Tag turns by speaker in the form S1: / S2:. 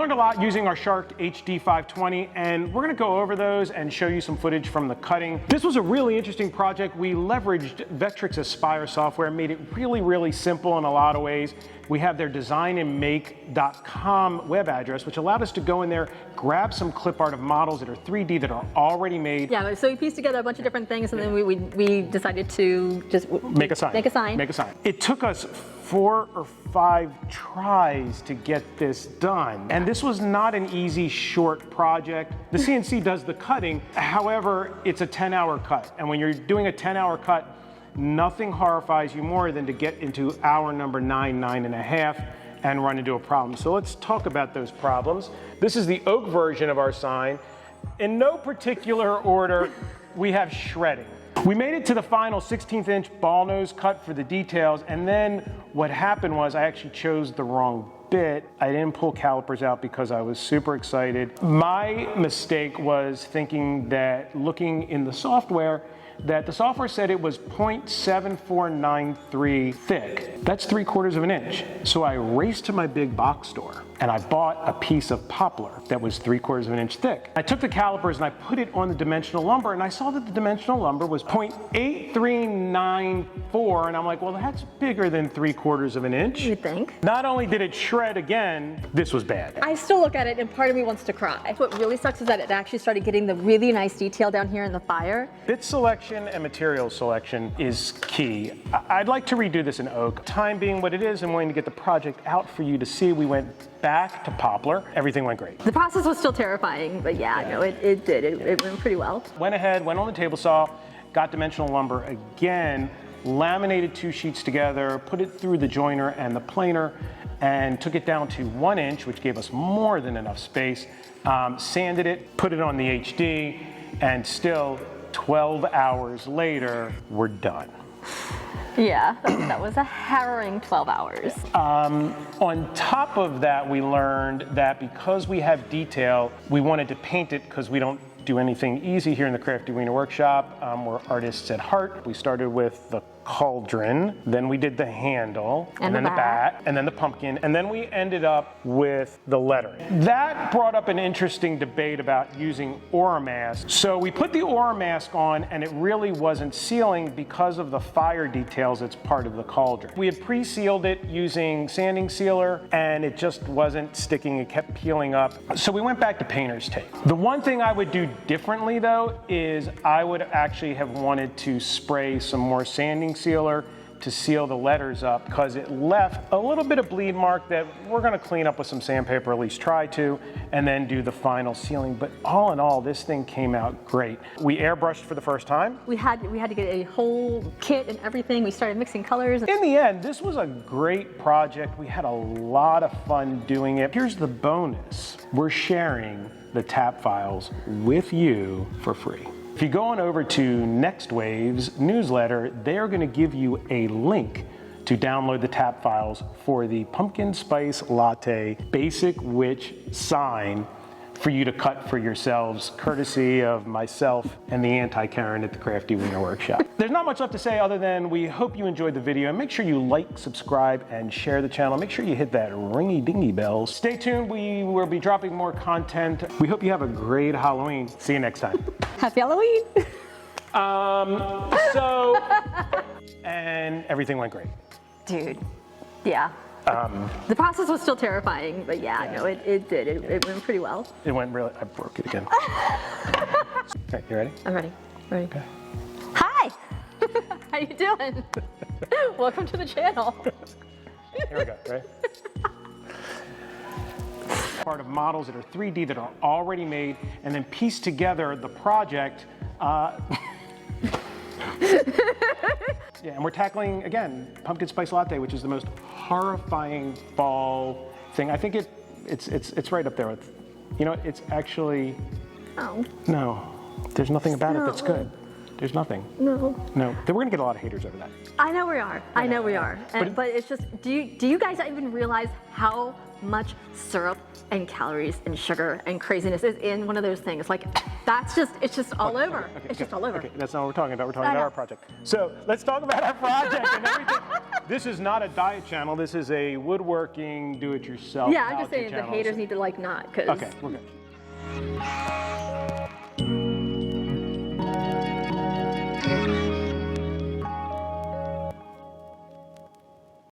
S1: learned a lot using our Shark HD 520, and we're gonna go over those and show you some footage from the cutting. This was a really interesting project. We leveraged Vectrix Aspire software, made it really, really simple in a lot of ways. We have their designandmake.com web address, which allowed us to go in there, grab some clip art of models that are 3D that are already made.
S2: Yeah, so we pieced together a bunch of different things, and then we decided to just
S1: make a sign.
S2: Make a sign.
S1: Make a sign. It took us 4 or 5 tries to get this done. And this was not an easy, short project. The CNC does the cutting. However, it's a 10-hour cut. And when you're doing a 10-hour cut, nothing horrifies you more than to get into hour number 9, 9.5, and run into a problem. So let's talk about those problems. This is the oak version of our sign. In no particular order, we have shredding. We made it to the final 16th inch ball nose cut for the details, and then what happened was I actually chose the wrong bit. I didn't pull calipers out because I was super excited. My mistake was thinking that looking in the software, that the software said it was 0.7493 thick. That's 3/4 of an inch. So I raced to my big box store and I bought a piece of poplar that was 3/4 of an inch thick. I took the calipers and I put it on the dimensional lumber, and I saw that the dimensional lumber was 0.8394, and I'm like, well, that's bigger than 3/4 of an inch.
S2: You think?
S1: Not only did it shred again, this was bad.
S2: I still look at it and part of me wants to cry. What really sucks is that it actually started getting the really nice detail down here in the fire.
S1: Bit selection and material selection is key. I'd like to redo this in oak. Time being what it is, I'm wanting to get the project out for you to see. We went back to poplar. Everything went great.
S2: The process was still terrifying, but no, it did. It went pretty well.
S1: Went ahead, went on the table saw, got dimensional lumber again, laminated 2 sheets together, put it through the joiner and the planer, and took it down to 1 inch, which gave us more than enough space, sanded it, put it on the HD, and still 12 hours later, we're done.
S2: Yeah, that was a harrowing 12 hours.
S1: On top of that, we learned that because we have detail, we wanted to paint it because we don't do anything easy here in the Crafty Weiner workshop. We're artists at heart. We started with the cauldron, then we did the handle, and then the bat, and then the pumpkin, and then we ended up with the lettering. That brought up an interesting debate about using Aura mask. So we put the Aura mask on, and it really wasn't sealing because of the fire details that's part of the cauldron. We had pre-sealed it using sanding sealer, and it just wasn't sticking. It kept peeling up. So we went back to painter's tape. The one thing I would do differently, though, is I would actually have wanted to spray some more sanding sealer to seal the letters up, because it left a little bit of bleed mark that we're going to clean up with some sandpaper, at least try to, and then do the final sealing. But all in all, this thing came out great. We airbrushed for the first time. We had to get a whole kit and everything. We started mixing colors. In the end, this was a great project. We had a lot of fun doing it. Here's the bonus. We're sharing the tap files with you for free. If you go on over to NextWave's newsletter, they're going to give you a link to download the tap files for the pumpkin spice latte basic witch sign for you to cut for yourselves, courtesy of myself and the anti-Karen at the Crafty Weiner Workshop. There's not much left to say other than we hope you enjoyed the video, and make sure you like, subscribe, and share the channel. Make sure you hit that ringy-dingy bell. Stay tuned, we will be dropping more content. We hope you have a great Halloween. See you next time.
S2: Happy Halloween!
S1: And everything went great.
S2: Dude, yeah. The process was still terrifying, but no, it did. It went pretty well.
S1: It went really, I broke it again. Okay, you ready?
S2: I'm ready. Ready.
S1: Okay.
S2: Hi! How you doing? Welcome to the channel.
S1: Here we go, ready? Part of models that are 3D that are already made, and then piece together the project. Yeah, and we're tackling, again, pumpkin spice latte, which is the most horrifying fall thing. I think it's right up there with, it's actually, no, there's nothing about it that's good. There's nothing. No. We're gonna get a lot of haters over that.
S2: I know we are. I know we are. But it's just, do you guys even realize how much syrup and calories and sugar and craziness is in one of those things? Like, it's just all over. It's just all over.
S1: Okay, that's not what we're talking about. We're talking about our project. So let's talk about our project and everything. This is not a diet channel. This is a woodworking, do-it-yourself.
S2: Yeah, I'm just saying the
S1: channel.
S2: haters need to like not, because.
S1: Okay, we're good.